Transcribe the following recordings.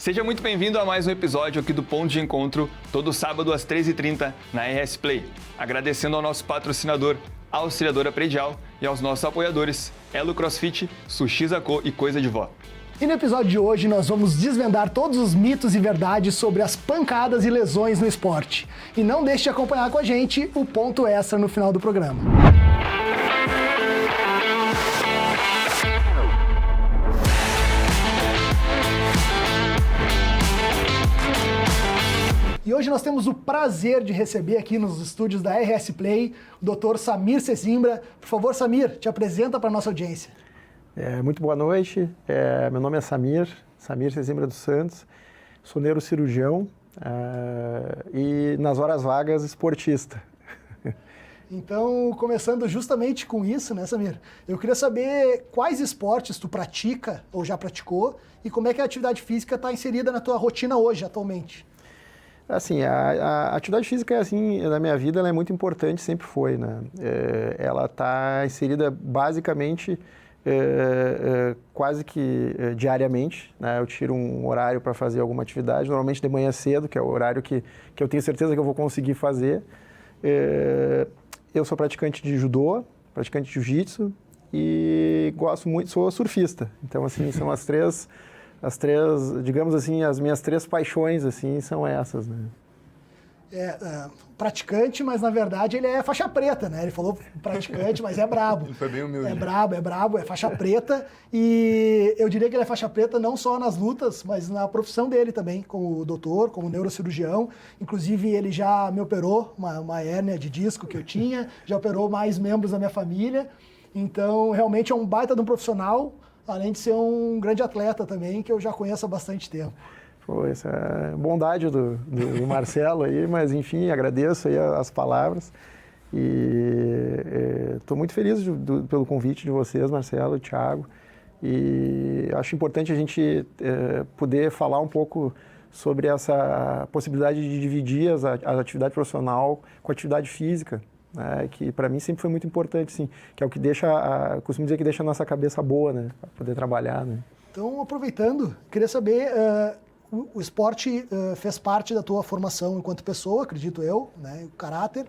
Seja muito bem-vindo a mais um episódio aqui do Ponto de Encontro, todo sábado às 13h30 na RS Play. Agradecendo ao nosso patrocinador, a Auxiliadora Predial, e aos nossos apoiadores, Elo CrossFit, Sushi Zaco e Coisa de Vó. E no episódio de hoje nós vamos desvendar todos os mitos e verdades sobre as pancadas e lesões no esporte. E não deixe de acompanhar com a gente o ponto extra no final do programa. E hoje nós temos o prazer de receber aqui nos estúdios da RS Play o Dr. Samir Sesimbra. Por favor, Samir, te apresenta para a nossa audiência. Muito boa noite, meu nome é Samir Sesimbra dos Santos, sou neurocirurgião e nas horas vagas esportista. Então, começando justamente com isso, né, Samir? Eu queria saber quais esportes tu pratica ou já praticou e como é que a atividade física está inserida na tua rotina hoje, atualmente. Assim, a atividade física, assim, na minha vida, ela é muito importante, sempre foi, né? Ela está inserida basicamente quase que diariamente, né? Eu tiro um horário para fazer alguma atividade, normalmente de manhã cedo, que é o horário que eu tenho certeza que eu vou conseguir fazer. Eu sou praticante de judô, praticante de jiu-jitsu e gosto muito, sou surfista. Então, assim, são as três, digamos assim, as minhas três paixões, assim, são essas, né? Praticante, mas na verdade ele é faixa preta, né? Ele falou praticante, mas é brabo. Ele foi bem humilde. É brabo, é faixa preta. E eu diria que ele é faixa preta não só nas lutas, mas na profissão dele também, como doutor, como neurocirurgião. Inclusive, ele já me operou uma hérnia de disco que eu tinha, já operou mais membros da minha família. Então, realmente é um baita de um profissional, além de ser um grande atleta também, que eu já conheço há bastante tempo. Pô, essa é a bondade do Marcelo aí, mas enfim, agradeço aí as palavras e estou muito feliz pelo convite de vocês, Marcelo e Thiago, e acho importante a gente poder falar um pouco sobre essa possibilidade de dividir a atividade profissional com a atividade física, né, que para mim sempre foi muito importante, sim, que é o que deixa, costumo dizer que deixa a nossa cabeça boa, né, para poder trabalhar, né. Então, aproveitando, queria saber... O esporte fez parte da tua formação enquanto pessoa, acredito eu, né, o caráter.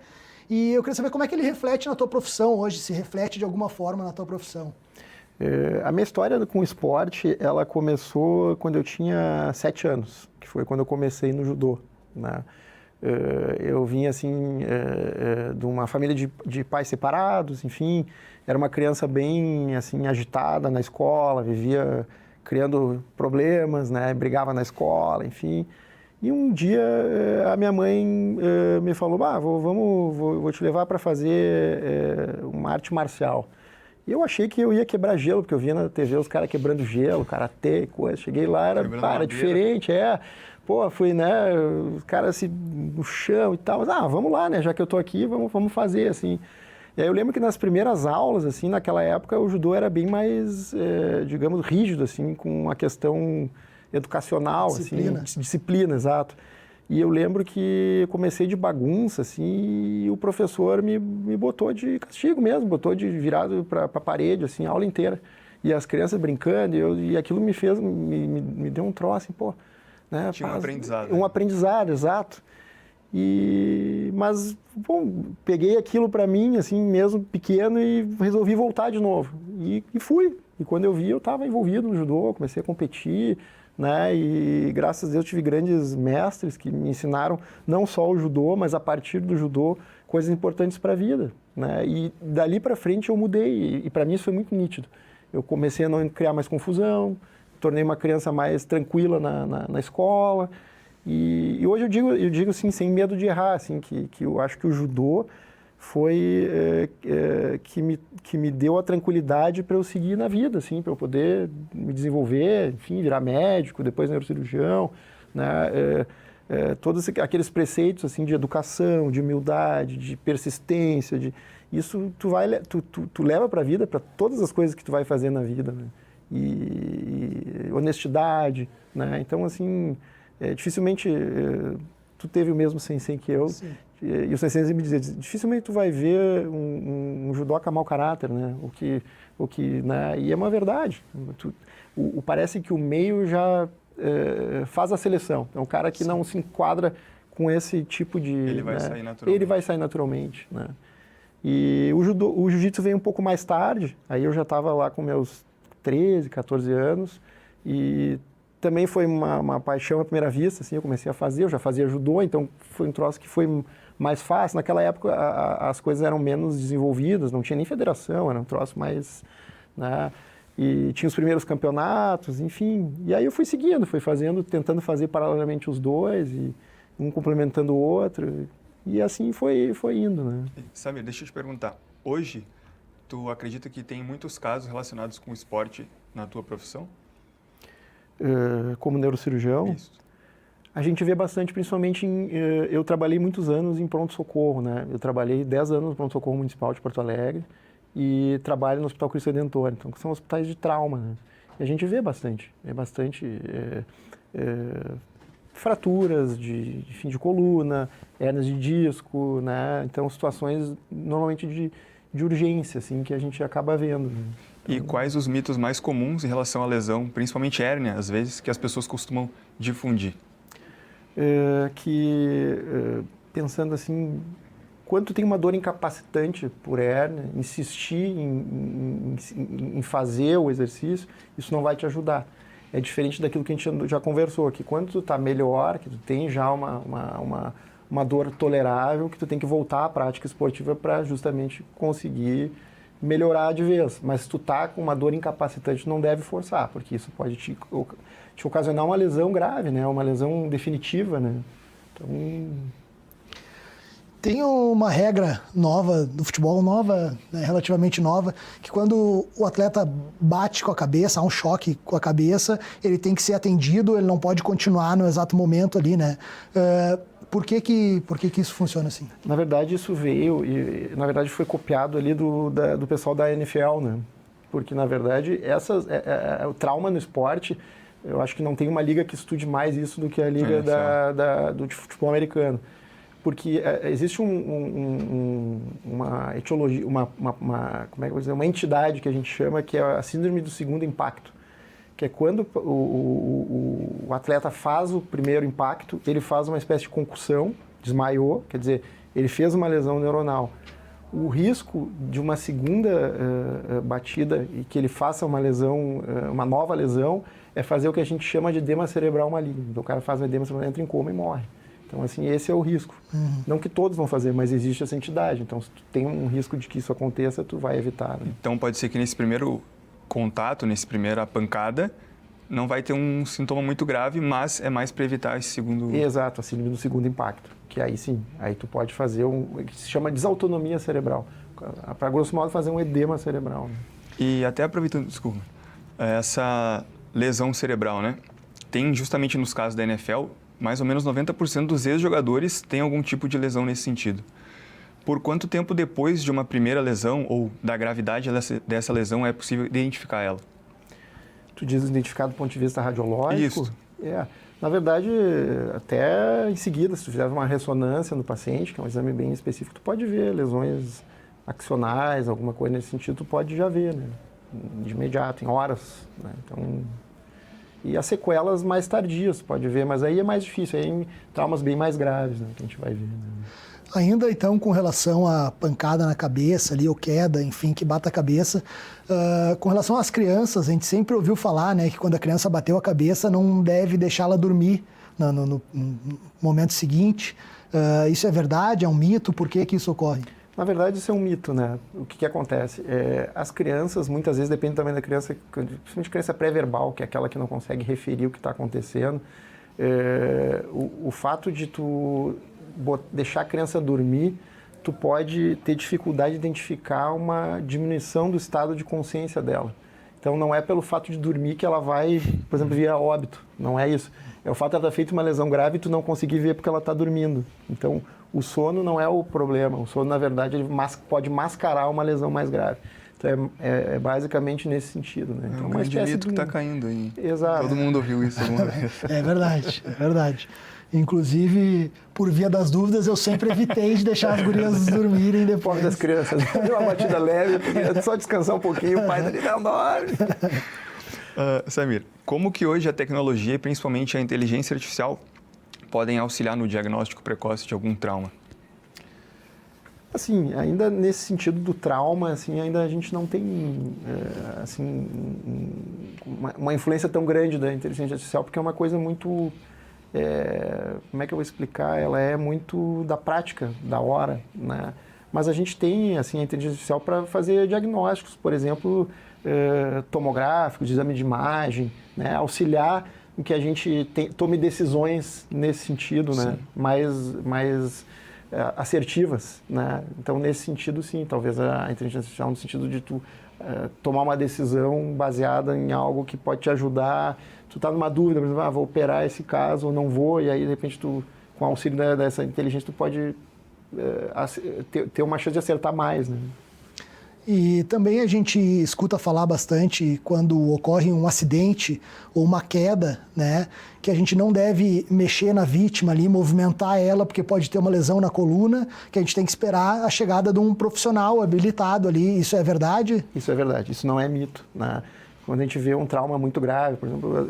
E eu queria saber como é que ele reflete na tua profissão hoje, se reflete de alguma forma na tua profissão. A minha história com o esporte, ela começou quando eu tinha 7 anos, que foi quando eu comecei no judô, né? Eu vim, assim, de uma família de pais separados, enfim, era uma criança bem, assim, agitada na escola, vivia... criando problemas, né? Brigava na escola, enfim. E um dia a minha mãe me falou, vou te levar para fazer uma arte marcial. E eu achei que eu ia quebrar gelo, porque eu via na TV os caras quebrando gelo, karatê, coisa. Cheguei lá, era diferente, Pô, fui, né? Os caras assim, no chão e tal. Mas, vamos lá, né? Já que eu tô aqui, vamos fazer, assim. E aí eu lembro que nas primeiras aulas, assim, naquela época, o judô era bem mais, digamos, rígido, assim, com a questão educacional, disciplina. Assim, disciplina, exato. E eu lembro que eu comecei de bagunça, assim, e o professor me botou de castigo mesmo, botou de virado para a parede, assim, a aula inteira. E as crianças brincando, e aquilo me deu um troço, assim, pô, né? Tinha um aprendizado. Um aprendizado, exato. Mas, bom, peguei aquilo para mim, assim, mesmo pequeno, e resolvi voltar de novo. E fui. E quando eu vi, eu estava envolvido no judô, comecei a competir, né? E graças a Deus tive grandes mestres que me ensinaram não só o judô, mas a partir do judô, coisas importantes para a vida, né? E dali para frente eu mudei, e para mim isso foi muito nítido. Eu comecei a não criar mais confusão, tornei uma criança mais tranquila na escola. E hoje eu digo assim, sem medo de errar, assim, que eu acho que o judô foi que me deu a tranquilidade para eu seguir na vida, assim, para eu poder me desenvolver, enfim, virar médico, depois neurocirurgião, né? Todos aqueles preceitos assim, de educação, de humildade, de persistência, isso tu leva para a vida, para todas as coisas que tu vai fazer na vida, né? E honestidade, né? Então, assim... dificilmente tu teve o mesmo sensei que eu. Sim. E o sensei me dizia, dificilmente tu vai ver um judoca mau caráter, né? O que, né? E é uma verdade. Parece que o meio já faz a seleção. Então, o cara que não se enquadra com esse tipo de... Ele vai sair naturalmente. Ele vai sair naturalmente, né? E o jiu-jitsu veio um pouco mais tarde, aí eu já estava lá com meus 13, 14 anos, e também foi uma paixão à primeira vista, assim, eu comecei a fazer, eu já fazia judô, então foi um troço que foi mais fácil. Naquela época as coisas eram menos desenvolvidas, não tinha nem federação, era um troço mais... né? E tinha os primeiros campeonatos, enfim. E aí eu fui seguindo, fui fazendo, tentando fazer paralelamente os dois, e um complementando o outro, e assim foi indo, né? Samir, deixa eu te perguntar, hoje tu acredita que tem muitos casos relacionados com o esporte na tua profissão? Como neurocirurgião, Isso. a gente vê bastante, principalmente eu trabalhei muitos anos em pronto-socorro, né? Eu trabalhei 10 anos no pronto-socorro municipal de Porto Alegre e trabalho no Hospital Cristo Redentor, então que são hospitais de trauma, né? E a gente vê bastante, fraturas de fim de coluna, hérnias de disco, né? Então situações normalmente de urgência, assim, que a gente acaba vendo, né? E quais os mitos mais comuns em relação à lesão, principalmente hérnia, às vezes, que as pessoas costumam difundir? Pensando assim, quando tem uma dor incapacitante por hérnia, insistir em fazer o exercício, isso não vai te ajudar. É diferente daquilo que a gente já conversou, que quando tu está melhor, que tu tem já uma dor tolerável, que tu tem que voltar à prática esportiva para justamente conseguir melhorar de vez. Mas se tu tá com uma dor incapacitante, não deve forçar, porque isso pode te ocasionar uma lesão grave, né? Uma lesão definitiva, né? Então... Tem uma regra nova do futebol, nova, né, relativamente nova, que quando o atleta bate com a cabeça, há um choque com a cabeça, ele tem que ser atendido, ele não pode continuar no exato momento ali, né? Por que isso funciona assim? Na verdade, isso veio e, na verdade, foi copiado ali do pessoal da NFL, né? Porque, na verdade, o trauma no esporte, eu acho que não tem uma liga que estude mais isso do que a liga do futebol americano. Porque existe uma etiologia, como é que eu vou dizer, uma entidade que a gente chama, que é a síndrome do segundo impacto, que é quando o atleta faz o primeiro impacto, ele faz uma espécie de concussão, desmaiou, quer dizer, ele fez uma lesão neuronal. O risco de uma segunda batida e que ele faça uma lesão, uma nova lesão, é fazer o que a gente chama de edema cerebral maligno. Então o cara faz um edema cerebral, entra em coma e morre. Então, assim, esse é o risco. Não que todos vão fazer, mas existe essa entidade. Então, se tu tem um risco de que isso aconteça, tu vai evitar, né? Então, pode ser que nesse primeiro contato, nessa primeira pancada, não vai ter um sintoma muito grave, mas é mais para evitar esse segundo... Exato, a síndrome do segundo impacto. Que aí sim, aí tu pode fazer que se chama desautonomia cerebral. Para grosso modo, fazer um edema cerebral. Né? E até aproveitando, desculpa, essa lesão cerebral, né? Tem justamente nos casos da NFL... mais ou menos 90% dos ex-jogadores têm algum tipo de lesão nesse sentido. Por quanto tempo depois de uma primeira lesão ou da gravidade dessa lesão é possível identificar ela? Tu diz identificar do ponto de vista radiológico? Isso. Na verdade, até em seguida, se tu fizer uma ressonância no paciente, que é um exame bem específico, tu pode ver lesões axonais, alguma coisa nesse sentido, tu pode já ver, né? De imediato, em horas, né? Então... E as sequelas mais tardias, pode ver, mas aí é mais difícil, aí em traumas bem mais graves, né, que a gente vai ver. Né? Ainda então, com relação à pancada na cabeça ali, ou queda, enfim, que bata a cabeça, com relação às crianças, a gente sempre ouviu falar, né, que quando a criança bateu a cabeça não deve deixá-la dormir no momento seguinte. Isso é verdade? É um mito? Por que isso ocorre? Na verdade, isso é um mito, né? O que acontece? As crianças, muitas vezes, depende também da criança, principalmente criança pré-verbal, que é aquela que não consegue referir o que está acontecendo. O fato de tu deixar a criança dormir, tu pode ter dificuldade de identificar uma diminuição do estado de consciência dela. Então, não é pelo fato de dormir que ela vai, por exemplo, vir a óbito. Não é isso. É o fato de ela ter feito uma lesão grave e tu não conseguir ver porque ela está dormindo. Então, o sono não é o problema. O sono, na verdade, ele pode mascarar uma lesão mais grave. Então, é basicamente nesse sentido, né? Então, um grande mito que está caindo aí. Exato. Todo mundo ouviu isso alguma vez. É verdade. Inclusive, por via das dúvidas, eu sempre evitei de deixar as gurias dormirem depois. Das crianças. Deu uma batida leve, só descansar um pouquinho, o pai dali não dorme. Samir, Como que hoje a tecnologia, e principalmente a inteligência artificial, podem auxiliar no diagnóstico precoce de algum trauma? Assim, ainda nesse sentido do trauma, assim, ainda a gente não tem assim, uma influência tão grande da inteligência artificial, porque é uma coisa muito, como é que eu vou explicar? Ela é muito da prática, da hora, né? Mas a gente tem, assim, a inteligência artificial para fazer diagnósticos, por exemplo, tomográficos, de exame de imagem, né? Auxiliar em que a gente tome decisões nesse sentido, né? Mais assertivas, né? Então, nesse sentido, sim, talvez a inteligência artificial no sentido de tu tomar uma decisão baseada em algo que pode te ajudar. Tu tá numa dúvida, por exemplo, vou operar esse caso ou não vou, e aí, de repente, tu, com o auxílio dessa inteligência, tu pode ter uma chance de acertar mais, né? E também a gente escuta falar bastante quando ocorre um acidente ou uma queda, né? Que a gente não deve mexer na vítima ali, movimentar ela, porque pode ter uma lesão na coluna, que a gente tem que esperar a chegada de um profissional habilitado ali. Isso é verdade? Isso é verdade, isso não é mito, né? Quando a gente vê um trauma muito grave, por exemplo,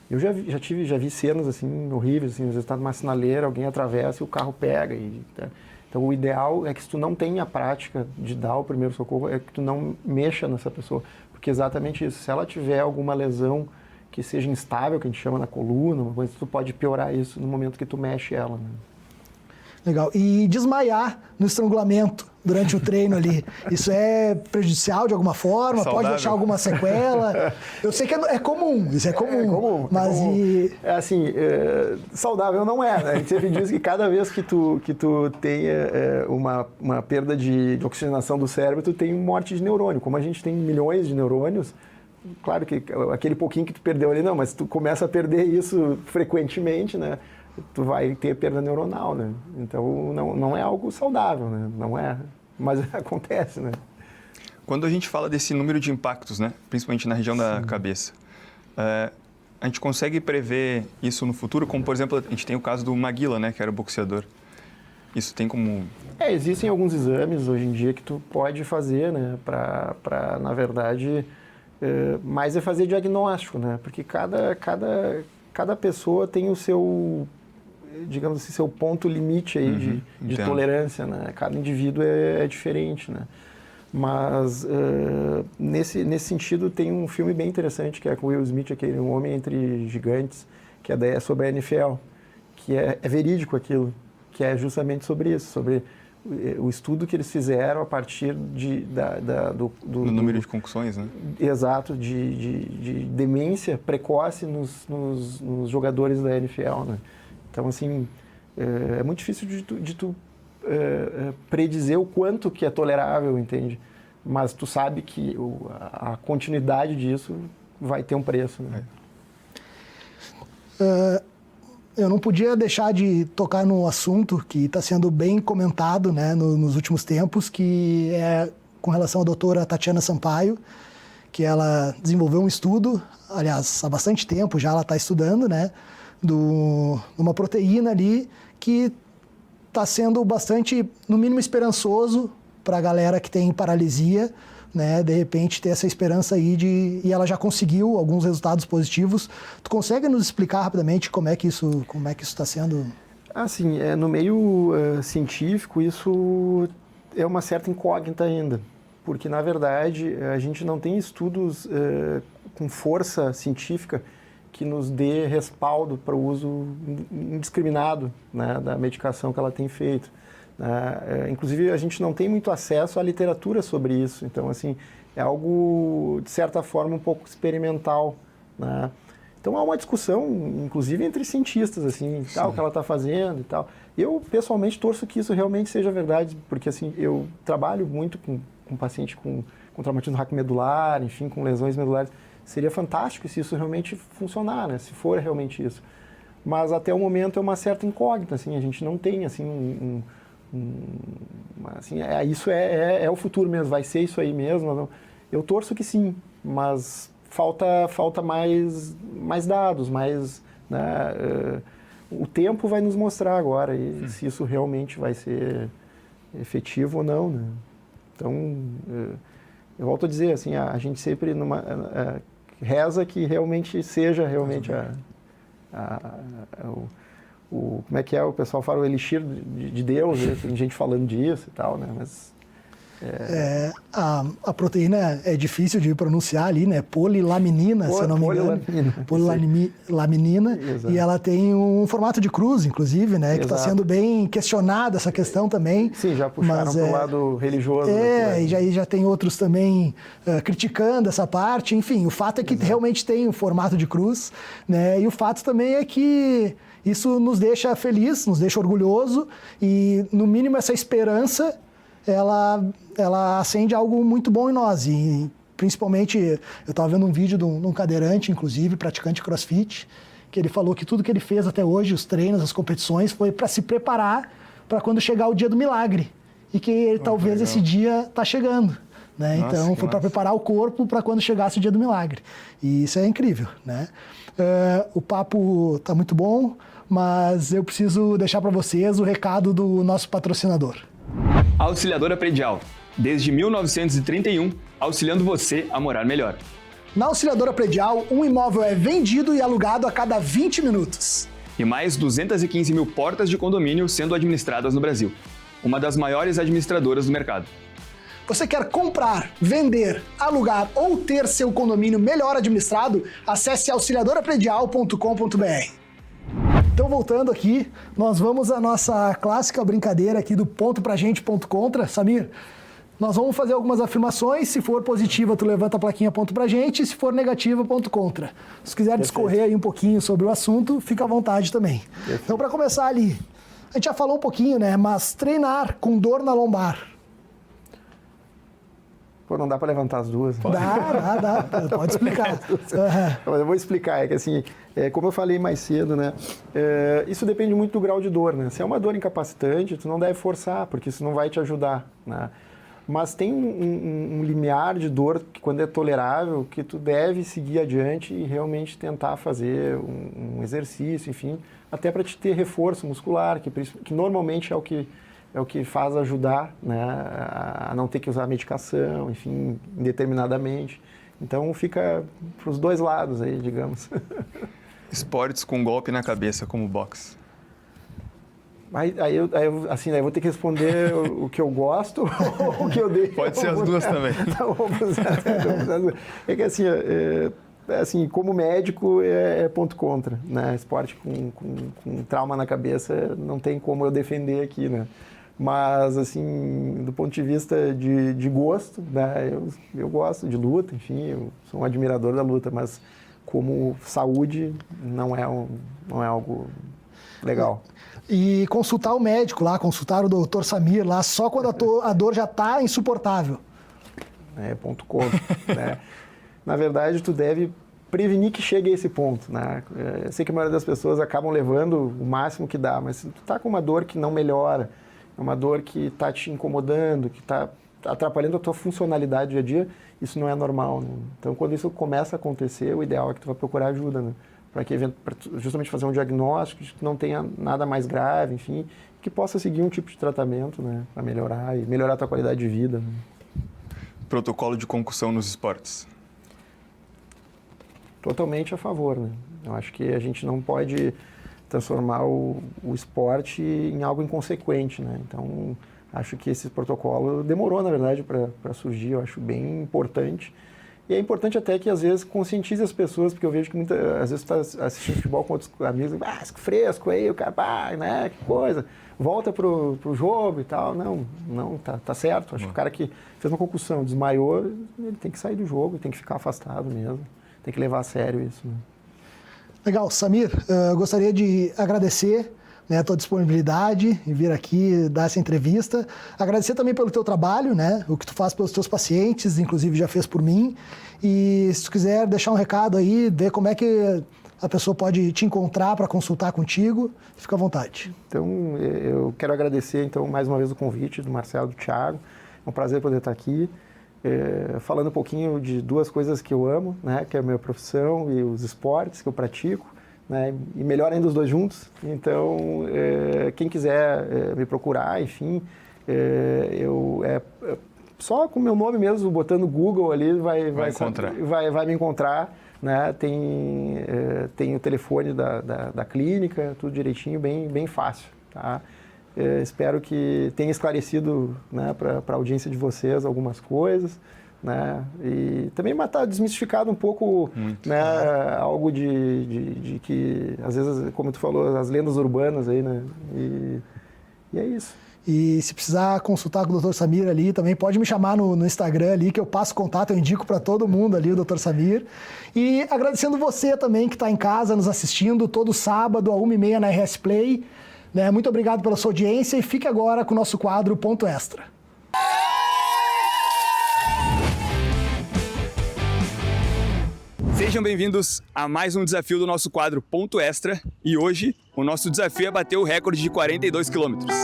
eu já vi cenas assim horríveis, assim, às vezes está numa sinaleira, alguém atravessa e o carro pega. Então, o ideal é que se tu não tem a prática de dar o primeiro socorro, é que tu não mexa nessa pessoa. Porque é exatamente isso. Se ela tiver alguma lesão que seja instável, que a gente chama na coluna, uma coisa, tu pode piorar isso no momento que tu mexe ela, né? Legal. E desmaiar no estrangulamento durante o treino ali, isso é prejudicial de alguma forma? Saudável. Pode deixar alguma sequela? Eu sei que é comum, isso é comum. Mas assim, saudável não é, né? A gente sempre diz que cada vez que tu tenha uma perda de oxigenação do cérebro, tu tem morte de neurônio. Como a gente tem milhões de neurônios, claro que aquele pouquinho que tu perdeu ali, não, mas tu começa a perder isso frequentemente, né? Tu vai ter perda neuronal, né? Então, não é algo saudável, né? Não é, mas acontece, né? Quando a gente fala desse número de impactos, né? Principalmente na região da cabeça, a gente consegue prever isso no futuro? Como, por exemplo, a gente tem o caso do Maguila, né? Que era o boxeador. Isso tem como... Existem alguns exames hoje em dia que tu pode fazer, né? Para na verdade, mais é fazer diagnóstico, né? Porque cada pessoa tem o seu, digamos assim, seu ponto limite aí de tolerância, né? Cada indivíduo é diferente, né? Mas nesse sentido tem um filme bem interessante que é com Will Smith, aquele Um Homem Entre Gigantes, que é sobre a NFL, que é verídico aquilo, que é justamente sobre isso, sobre o estudo que eles fizeram a partir do número de concussões, né? Exato, de demência precoce nos jogadores da NFL, né? Então, assim, é muito difícil de tu predizer o quanto que é tolerável, entende? Mas tu sabe que a continuidade disso vai ter um preço, né? Eu não podia deixar de tocar num assunto que está sendo bem comentado, né, nos últimos tempos, que é com relação à doutora Tatiana Sampaio, que ela desenvolveu um estudo, aliás, há bastante tempo já ela está estudando, né, uma proteína ali que está sendo bastante, no mínimo, esperançoso para a galera que tem paralisia, né, de repente ter essa esperança aí e ela já conseguiu alguns resultados positivos. Tu consegue nos explicar rapidamente como é que isso está sendo? Assim, no meio científico, isso é uma certa incógnita ainda, porque, na verdade, a gente não tem estudos com força científica que nos dê respaldo para o uso indiscriminado, né, da medicação que ela tem feito. Inclusive, a gente não tem muito acesso à literatura sobre isso. Então, assim, é algo, de certa forma, um pouco experimental, né? Então, há uma discussão, inclusive, entre cientistas, assim, o que ela está fazendo e tal. Eu, pessoalmente, torço que isso realmente seja verdade, porque, assim, eu trabalho muito com paciente com traumatismo raquimedular, enfim, com lesões medulares. Seria fantástico se isso realmente funcionar, né? Se for realmente isso. Mas, até o momento, é uma certa incógnita, assim, a gente não tem, assim, assim, isso é o futuro mesmo, vai ser isso aí mesmo. Eu torço que sim, mas falta mais dados, né, o tempo vai nos mostrar agora se isso realmente vai ser efetivo ou não, né? Então, eu volto a dizer, assim, a gente sempre reza que realmente seja realmente como é que é, o pessoal fala o elixir de Deus, né? Tem gente falando disso e tal, né? Mas a proteína é difícil de pronunciar ali, né? Polilaminina, se eu não me engano. Polilaminina. E ela tem um formato de cruz, inclusive, né? Que está sendo bem questionada essa questão também. Sim, já puxaram para o lado religioso. E já tem outros também criticando essa parte. Enfim, o fato é que realmente tem o formato de cruz, né? E o fato também é que isso nos deixa feliz, nos deixa orgulhoso e, no mínimo, essa esperança ela acende algo muito bom em nós. E, principalmente, eu estava vendo um vídeo de um cadeirante, inclusive, praticante CrossFit, que ele falou que tudo que ele fez até hoje, os treinos, as competições, foi para se preparar para quando chegar o dia do milagre. E que talvez esse dia está chegando. Né? Nossa, então, foi para preparar o corpo para quando chegasse o dia do milagre. E isso é incrível. Né? O papo está muito bom, mas eu preciso deixar para vocês o recado do nosso patrocinador. Auxiliadora Predial. Desde 1931, auxiliando você a morar melhor. Na Auxiliadora Predial, um imóvel é vendido e alugado a cada 20 minutos. E mais 215 mil portas de condomínio sendo administradas no Brasil. Uma das maiores administradoras do mercado. Você quer comprar, vender, alugar ou ter seu condomínio melhor administrado? Acesse auxiliadorapredial.com.br. Então, voltando aqui, nós vamos à nossa clássica brincadeira aqui do ponto pra gente, ponto contra. Samir, nós vamos fazer algumas afirmações. Se for positiva, tu levanta a plaquinha ponto pra gente. Se for negativa, ponto contra. Se quiser discorrer aí um pouquinho sobre o assunto, fica à vontade também. Perfeito. Então, para começar ali, a gente já falou um pouquinho, né? Mas treinar com dor na lombar. Pô, não dá para levantar as duas. Dá. Pode explicar. Mas eu vou explicar. É que assim, como eu falei mais cedo, né? Isso depende muito do grau de dor, né? Se é uma dor incapacitante, tu não deve forçar, porque isso não vai te ajudar, né? Mas tem um limiar de dor que, quando é tolerável, que tu deve seguir adiante e realmente tentar fazer um exercício, enfim, até para te ter reforço muscular, que normalmente é o que faz ajudar, né, a não ter que usar medicação, enfim, indeterminadamente. Então fica para os dois lados aí, digamos. Esportes com golpe na cabeça, como boxe. Aí eu vou ter que responder o que eu gosto ou o que eu deixo. Pode ser as duas também. É que assim, como médico é ponto contra, né? Esporte com trauma na cabeça não tem como eu defender aqui, né? Mas, assim, do ponto de vista de gosto, né, eu gosto de luta, enfim, eu sou um admirador da luta, mas como saúde não é algo legal. E consultar o médico lá, consultar o doutor Samir lá, só quando a dor já está insuportável. É ponto contra, né? Na verdade, tu deve prevenir que chegue a esse ponto, né? Eu sei que a maioria das pessoas acabam levando o máximo que dá, mas se tu tá com uma dor que não melhora, é uma dor que está te incomodando, que está atrapalhando a tua funcionalidade dia a dia, isso não é normal, né? Então, quando isso começa a acontecer, o ideal é que tu vá procurar ajuda, né? Para justamente fazer um diagnóstico que não tenha nada mais grave, enfim, que possa seguir um tipo de tratamento, né? Para melhorar a tua qualidade de vida, né? Protocolo de concussão nos esportes. Totalmente a favor, né? Eu acho que a gente não pode transformar o esporte em algo inconsequente, né? Então, acho que esse protocolo demorou, na verdade, para surgir. Eu acho bem importante. E é importante até que, às vezes, conscientize as pessoas, porque eu vejo que às vezes tu está assistindo futebol com outros amigos, que fresco aí, o cara, né, que coisa, volta pro jogo e tal. Não, tá certo. Acho que o cara que fez uma concussão, desmaiou, ele tem que sair do jogo, tem que ficar afastado mesmo. Tem que levar a sério isso, né? Legal. Samir, gostaria de agradecer, né, a tua disponibilidade em vir aqui dar essa entrevista. Agradecer também pelo teu trabalho, né, o que tu faz pelos teus pacientes, inclusive já fez por mim. E se tu quiser deixar um recado aí, ver como é que a pessoa pode te encontrar para consultar contigo, fica à vontade. Então, eu quero agradecer, então, mais uma vez o convite do Marcelo, do Thiago. É um prazer poder estar aqui. Falando um pouquinho de duas coisas que eu amo, né, que é a minha profissão e os esportes que eu pratico, né, e melhor ainda os dois juntos. Então, quem quiser me procurar, enfim, só com o meu nome mesmo, botando Google ali, vai me encontrar. né? Tem o telefone da clínica, tudo direitinho, bem fácil, tá? Espero que tenha esclarecido, né, para a audiência de vocês algumas coisas, né? E também desmistificado um pouco, né, algo de que, às vezes, como tu falou, as lendas urbanas aí, né? E é isso. E se precisar consultar com o Dr. Samir ali, também pode me chamar no Instagram ali, que eu passo contato, eu indico para todo mundo ali o Dr. Samir. E agradecendo você também que está em casa nos assistindo todo sábado, às 1h30 na RS Play. Né? Muito obrigado pela sua audiência e fique agora com o nosso quadro Ponto Extra. Sejam bem-vindos a mais um desafio do nosso quadro Ponto Extra. E hoje o nosso desafio é bater o recorde de 42 quilômetros.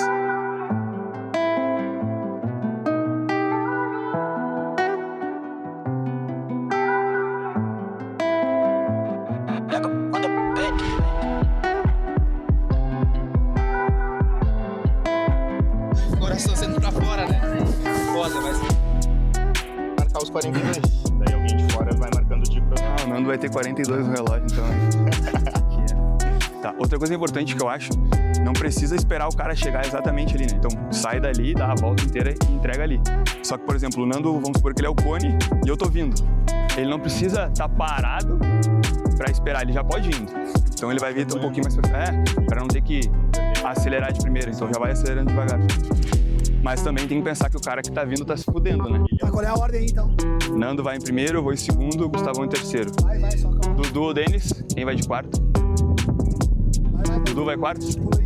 Coração sendo pra fora, né? Foda, mas marcar os 42. Daí alguém de fora vai marcando o tipo. O Nando vai ter 42 no relógio, então. Tá. Outra coisa importante que eu acho, não precisa esperar o cara chegar exatamente ali, né? Então sai dali, dá a volta inteira e entrega ali. Só que, por exemplo, o Nando, vamos supor que ele é o cone e eu tô vindo. Ele não precisa estar parado pra esperar, ele já pode ir indo. Então ele vai vir um pouquinho mais pra não ter que acelerar de primeira, então já vai acelerando devagar. Mas também tem que pensar que o cara que tá vindo tá se fudendo, né? Qual é a ordem aí, então? Nando vai em primeiro, eu vou em segundo, Gustavão em terceiro. Vai, só calma. Dudu ou Denis, quem vai de quarto? Vai. Dudu vai quarto? Estipula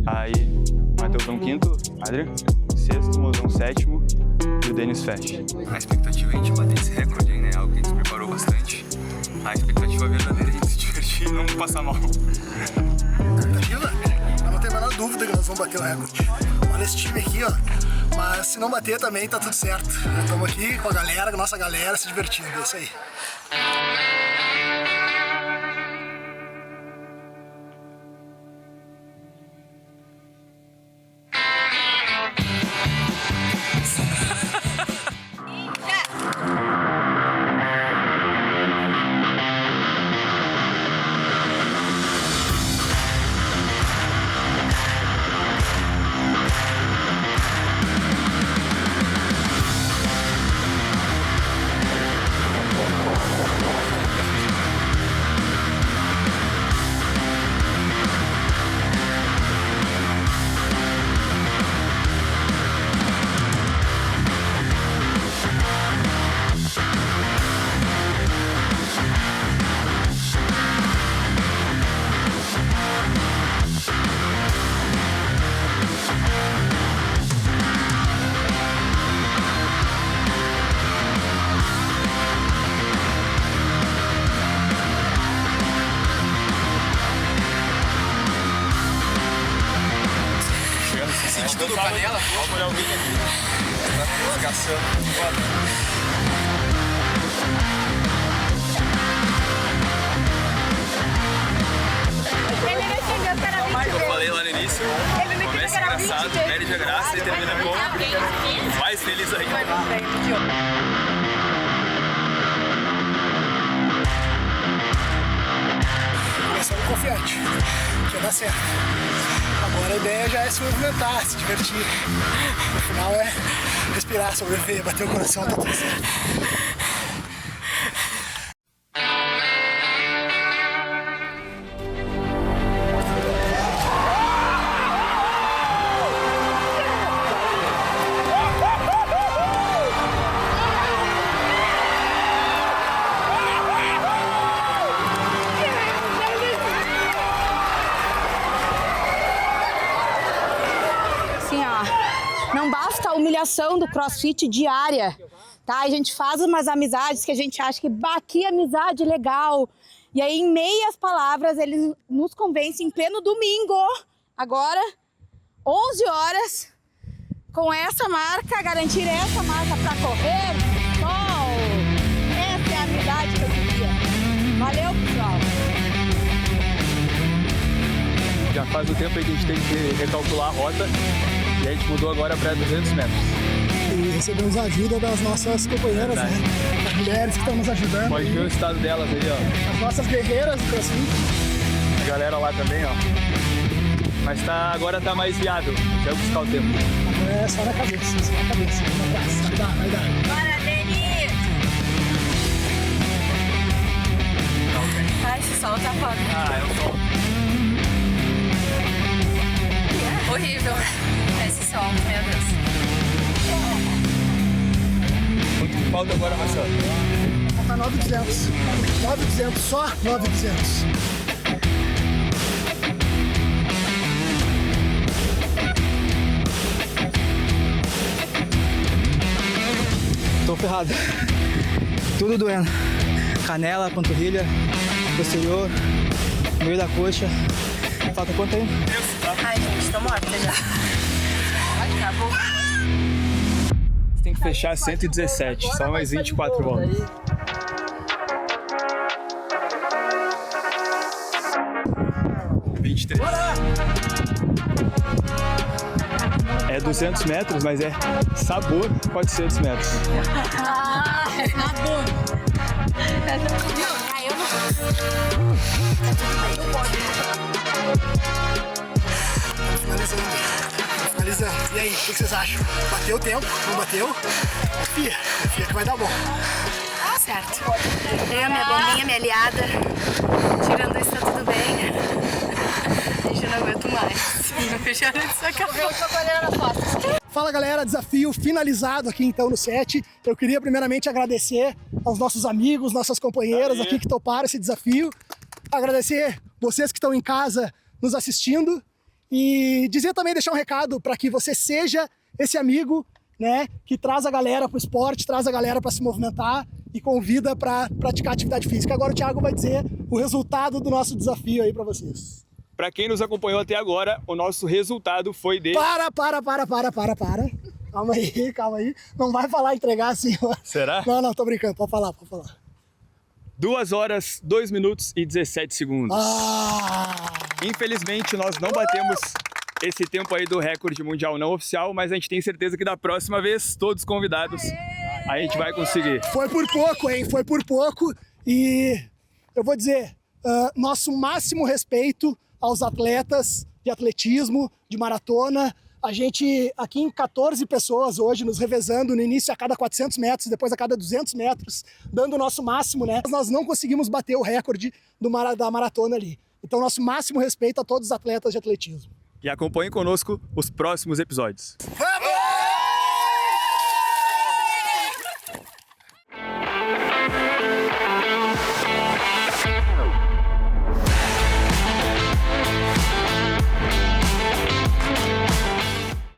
aí. Aí, Matheusão quinto, Adriano sexto, Mozão sétimo e o Denis fecha. A expectativa é a gente bater esse recorde aí, né? Algo que a gente se preparou bastante. A expectativa verdadeira é a gente se divertir e não passar mal. Expectativa? Eu não tenho a menor dúvida que nós vamos bater o recorde. Olha esse time aqui, ó. Mas se não bater também tá tudo certo. Estamos aqui com a galera, com a nossa galera, se divertindo. É isso aí. Tudo canela? Vamos molhar o vinho aqui. Tá desgasando. Ele me entendeu que era 20 Eu falei lá no início, começa engraçado, perde a graça e termina com mais feliz ainda. Começamos confiante, que ia dar certo. Agora a ideia já é se movimentar, se divertir. No final é respirar, sobreviver, bater o coração, tá tudo certo. Não basta a humilhação do CrossFit diária, tá? A gente faz umas amizades que a gente acha que que amizade legal. E aí, em meias palavras, eles nos convencem em pleno domingo, agora, 11 horas, com essa marca, garantir essa marca para correr. Sol! Essa é a amizade que eu queria. Valeu, pessoal! Já faz um tempo aí que a gente tem que recalcular a rota e a gente mudou agora para 200 metros. E recebemos a ajuda das nossas companheiras, né? As mulheres que estão nos ajudando. Pode ver o estado delas aí, ó. As nossas guerreiras do CrossFit. A galera lá também, ó. Mas agora tá mais viável. Vai buscar o tempo. Agora é só na cabeça, só na cabeça. Vamos atrás. Vai dar. Bora, Deni! Ai, esse sol tá foda. Ah, é o sol. Horrível. Esse sol, meu Deus. Quanto que falta agora, Marcelo? Falta 9,200. 9,200, só 9,200. Tô ferrado. Tudo doendo. Canela, panturrilha, posterior, meio da coxa. Falta quanto aí? Ai, gente, tô morta já. Acabou. Você tem que fechar 117, só mais 24 voltas. É 200 metros, mas é sabor 400 metros. Ah, sabor. Não, eu não. Finalizando. E aí, o que vocês acham? Bateu o tempo? Não bateu? Confia que vai dar bom. Certo. Eu, minha bombinha, minha aliada. Tirando isso, tá tudo bem. Eu já não aguento mais. Eu já não sacanagem. Eu tô olhando as costas. Fala galera, desafio finalizado aqui então no set. Eu queria primeiramente agradecer aos nossos amigos, nossas companheiras aqui que toparam esse desafio. Agradecer vocês que estão em casa nos assistindo e dizer também, deixar um recado para que você seja esse amigo, né, que traz a galera para o esporte, traz a galera para se movimentar e convida para praticar atividade física. Agora o Thiago vai dizer o resultado do nosso desafio aí para vocês. Para quem nos acompanhou até agora, o nosso resultado foi de... Para. Calma aí. Não vai falar entregar assim. Será? Não, tô brincando. Pode falar. 2 horas, 2 minutos e 17 segundos. Infelizmente, nós não batemos esse tempo aí do recorde mundial não oficial, mas a gente tem certeza que da próxima vez, todos convidados, a gente vai conseguir. Foi por pouco, hein? Foi por pouco. E eu vou dizer, nosso máximo respeito aos atletas de atletismo, de maratona. A gente aqui em 14 pessoas hoje nos revezando, no início a cada 400 metros, depois a cada 200 metros, dando o nosso máximo, né? Nós não conseguimos bater o recorde da maratona ali. Então, nosso máximo respeito a todos os atletas de atletismo. E acompanhe conosco os próximos episódios.